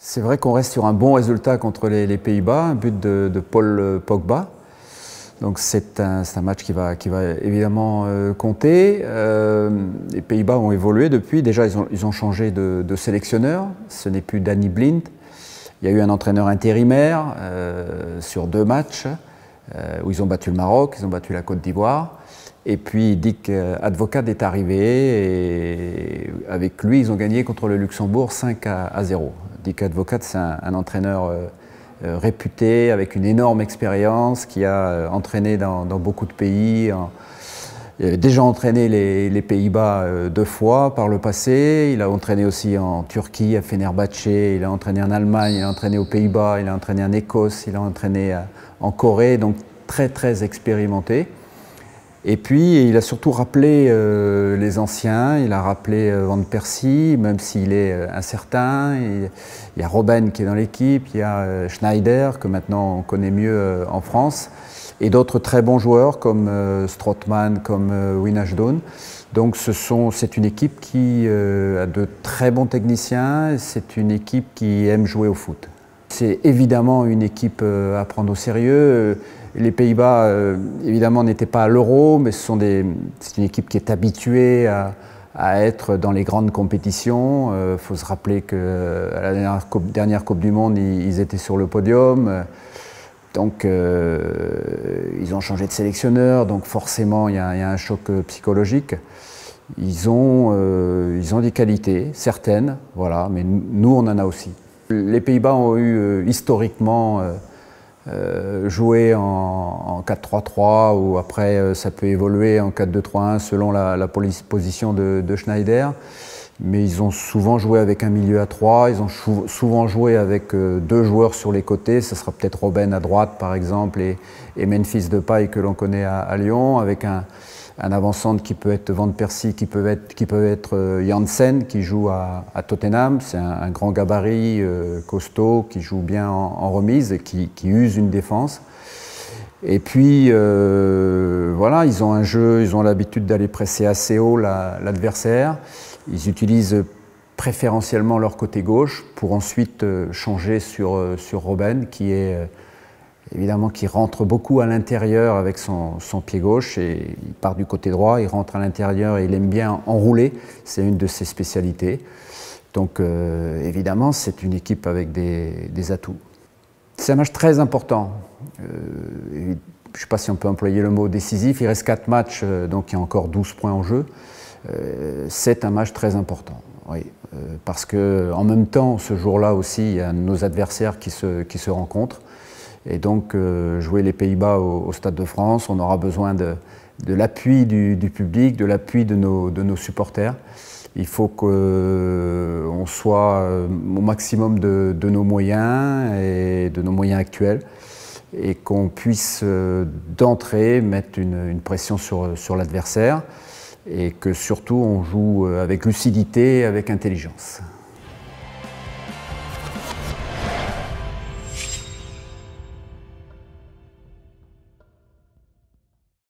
C'est vrai qu'on reste sur un bon résultat contre les Pays-Bas, un but de Paul Pogba. Donc c'est un match qui va évidemment compter. Les Pays-Bas ont évolué depuis. Déjà, ils ont changé de sélectionneur. Ce n'est plus Danny Blind. Il y a eu un entraîneur intérimaire sur 2 matchs où ils ont battu le Maroc, ils ont battu la Côte d'Ivoire. Et puis Dick Advocaat est arrivé et avec lui, ils ont gagné contre le Luxembourg 5-0. Dick Advocaat, c'est un entraîneur réputé, avec une énorme expérience, qui a entraîné dans beaucoup de pays. Il a déjà entraîné les Pays-Bas 2 fois par le passé. Il a entraîné aussi en Turquie, à Fenerbahçe. Il a entraîné en Allemagne, il a entraîné aux Pays-Bas, il a entraîné en Écosse, il a entraîné en Corée. Donc très expérimenté. Et puis, il a surtout rappelé les anciens, il a rappelé Van Persie, même s'il est incertain. Il y a Robben qui est dans l'équipe, il y a Schneider, que maintenant on connaît mieux en France, et d'autres très bons joueurs comme Strootman, comme Wijnaldum. Donc c'est une équipe qui a de très bons techniciens, c'est une équipe qui aime jouer au foot. C'est évidemment une équipe à prendre au sérieux. Les Pays-Bas, évidemment, n'étaient pas à l'Euro, mais c'est une équipe qui est habituée à être dans les grandes compétitions. Il faut se rappeler qu'à la dernière Coupe du Monde, ils étaient sur le podium. Donc, ils ont changé de sélectionneur, donc forcément, il y a un choc psychologique. Ils ont des qualités, certaines, voilà, mais nous, on en a aussi. Les Pays-Bas ont eu historiquement joué en 4-3-3 ou après ça peut évoluer en 4-2-3-1 selon la position de Schneider. Mais ils ont souvent joué avec un milieu à 3, ils ont souvent joué avec 2 joueurs sur les côtés. Ce sera peut-être Robben à droite par exemple et Memphis Depay que l'on connaît à Lyon, avec un avant-centre qui peut être Van Persie, qui peut être Janssen qui joue à Tottenham. C'est un grand gabarit, costaud, qui joue bien en remise et qui use une défense. Et puis voilà, ils ont un jeu, ils ont l'habitude d'aller presser assez haut l'adversaire. Ils utilisent préférentiellement leur côté gauche pour ensuite changer sur Robben évidemment qui rentre beaucoup à l'intérieur avec son pied gauche et il part du côté droit, il rentre à l'intérieur et il aime bien enrouler, c'est une de ses spécialités. Donc évidemment c'est une équipe avec des atouts. C'est un match très important, je ne sais pas si on peut employer le mot décisif, il reste 4 matchs donc il y a encore 12 points en jeu. C'est un match très important, oui, parce qu'en même temps ce jour-là aussi il y a nos adversaires qui se rencontrent. Et donc, jouer les Pays-Bas au Stade de France, on aura besoin de l'appui du public, de l'appui de nos supporters. Il faut qu'on soit au maximum de nos moyens et de nos moyens actuels et qu'on puisse d'entrée mettre une pression sur l'adversaire et que surtout on joue avec lucidité et avec intelligence.